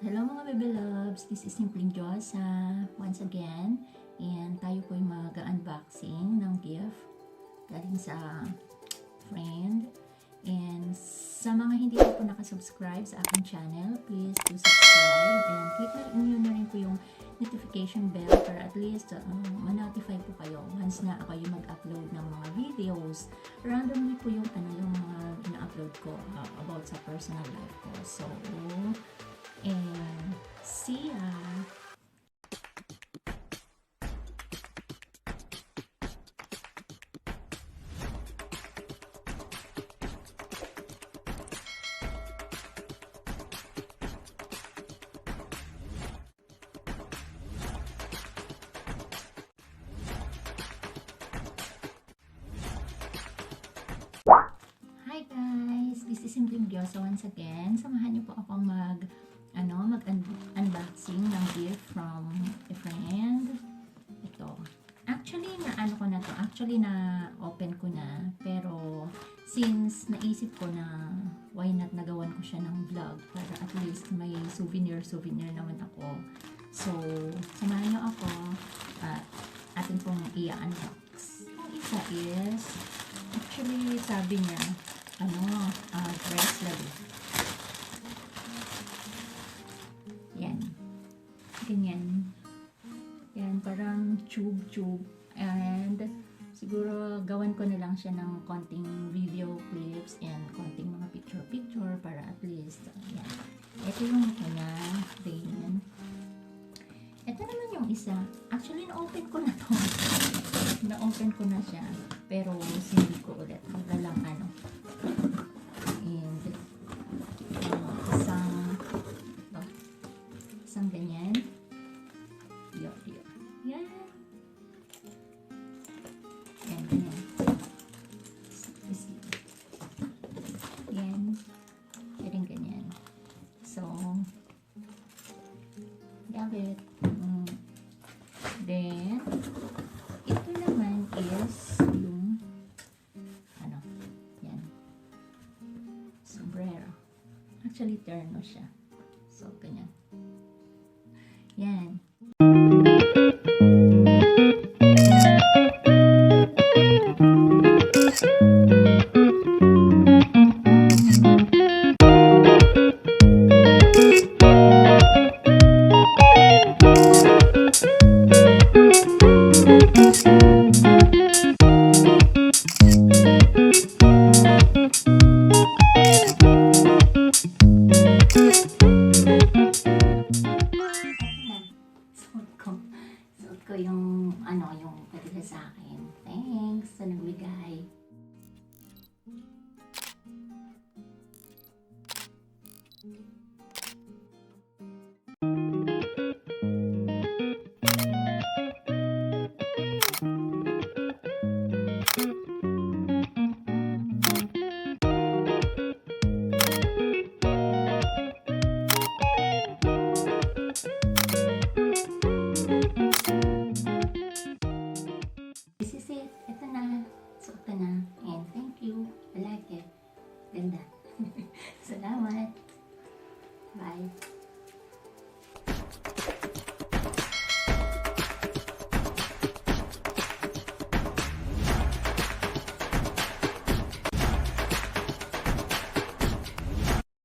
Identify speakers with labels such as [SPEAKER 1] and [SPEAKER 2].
[SPEAKER 1] Hello mga baby loves, this is Simpleng Dyosa once again, and tayo po ay mag-unboxing ng gift galing sa friend. And sa mga hindi pa po nakasubscribe sa aking channel, please do subscribe and click nyo na rin po yung notification bell para at least ma-notify po kayo once na ako yung mag-upload ng mga videos. Randomly po yung yung mga ina-upload ko about sa personal life ko. So, and see ya! Hi guys! This is Simpleng Dyosa once again. Samahan niyo po akong mag-unboxing ng gift from a friend. Ito. Actually, na-open ko na. Pero, since naisip ko na why not nagawan ko siya ng vlog para at least may souvenir naman ako. So, samahan niyo ako at atin pong i-unbox. Ang isa is, actually, sabi niya, bracelet. Yan. Ganyan. Yan, parang tube. And, siguro, gawan ko na lang siya ng konting video clips and konting mga picture para at least, yan. Ito yung kanya, ganyan. Ito naman yung isa. Actually, na-open ko na to. Na-open ko na siya. Pero, hindi ko ulit. Magalang and, isang ganyan. Yan. Yan, ganyan. Yan. Yan, ganyan. So, gamit. Then, ito naman is yung yan. Sombrero. Actually, terno siya. So, ganyan. Yan. Suot ko yung yung pwede sa akin. Thanks sa nagbigay. This is it. Ito na. Suot ko na. And thank you. I like it. Ganda. Salamat. Bye.